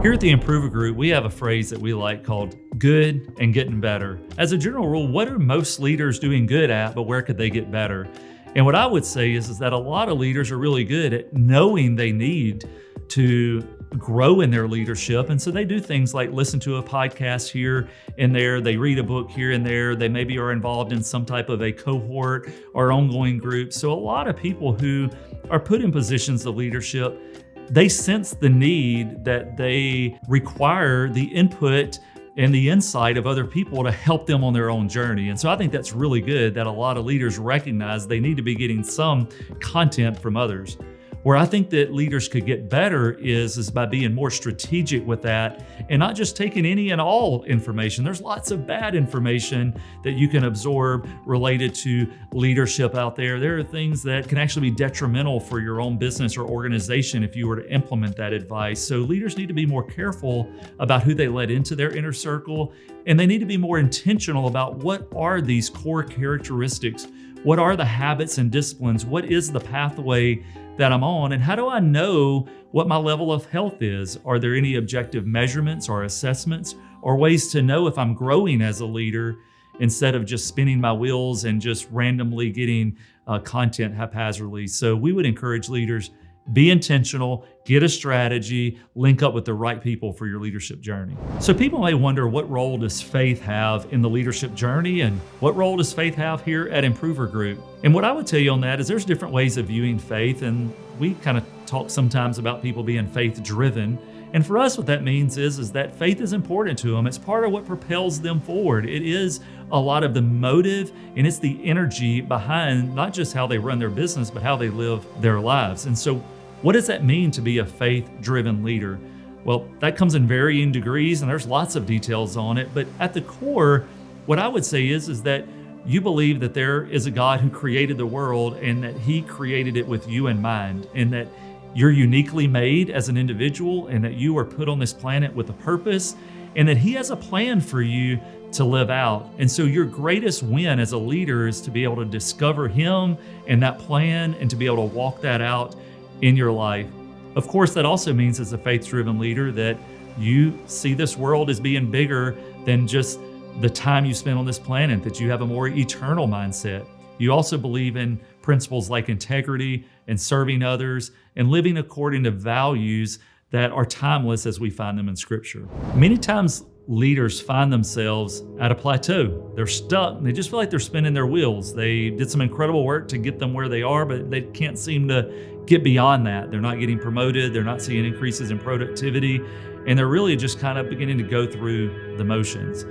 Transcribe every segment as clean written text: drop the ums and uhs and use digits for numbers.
Here at the Improver Group, we have a phrase that we like called good and getting better. As a general rule, what are most leaders doing good at, but where could they get better? And what I would say is that a lot of leaders are really good at knowing they need to grow in their leadership. And so they do things like listen to a podcast here and there. They read a book here and there. They maybe are involved in some type of a cohort or ongoing group. So a lot of people who are put in positions of leadership, they sense the need that they require the input and the insight of other people to help them on their own journey. And so I think that's really good that a lot of leaders recognize they need to be getting some content from others. Where I think that leaders could get better is by being more strategic with that and not just taking any and all information. There's lots of bad information that you can absorb related to leadership out there. There are things that can actually be detrimental for your own business or organization if you were to implement that advice. So leaders need to be more careful about who they let into their inner circle, and they need to be more intentional about what are these core characteristics. What are the habits and disciplines? What is the pathway that I'm on? And how do I know what my level of health is? Are there any objective measurements or assessments or ways to know if I'm growing as a leader instead of just spinning my wheels and just randomly getting content haphazardly? So we would encourage leaders, be intentional, get a strategy, link up with the right people for your leadership journey. So people may wonder, what role does faith have in the leadership journey, and what role does faith have here at Improver Group? And what I would tell you on that is there's different ways of viewing faith, and we kind of talk sometimes about people being faith-driven. And for us, what that means is that faith is important to them. It's part of what propels them forward. It is a lot of the motive, and it's the energy behind not just how they run their business, but how they live their lives. And so what does that mean to be a faith-driven leader? Well, that comes in varying degrees, and there's lots of details on it. But at the core, what I would say is that you believe that there is a God who created the world and that He created it with you in mind, and that you're uniquely made as an individual, and that you are put on this planet with a purpose, and that He has a plan for you to live out. And so your greatest win as a leader is to be able to discover Him and that plan and to be able to walk that out in your life. Of course, that also means as a faith-driven leader that you see this world as being bigger than just the time you spend on this planet, that you have a more eternal mindset. You also believe in principles like integrity and serving others and living according to values that are timeless as we find them in Scripture. Many times leaders find themselves at a plateau. They're stuck. They just feel like they're spinning their wheels. They did some incredible work to get them where they are, but they can't seem to get beyond that. They're not getting promoted. They're not seeing increases in productivity, and they're really just kind of beginning to go through the motions.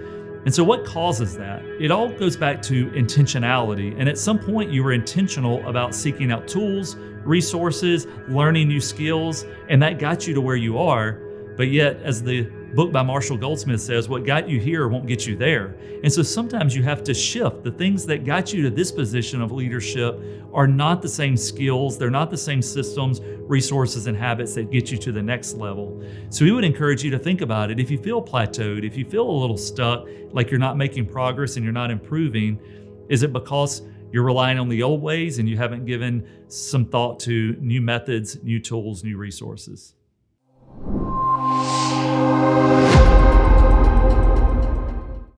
And so what causes that? It all goes back to intentionality. And at some point you were intentional about seeking out tools, resources, learning new skills, and that got you to where you are. But yet, as the book by Marshall Goldsmith says, what got you here won't get you there. And so sometimes you have to shift. The things that got you to this position of leadership are not the same skills. They're not the same systems, resources, and habits that get you to the next level. So we would encourage you to think about it. If you feel plateaued, if you feel a little stuck, like you're not making progress and you're not improving, is it because you're relying on the old ways and you haven't given some thought to new methods, new tools, new resources?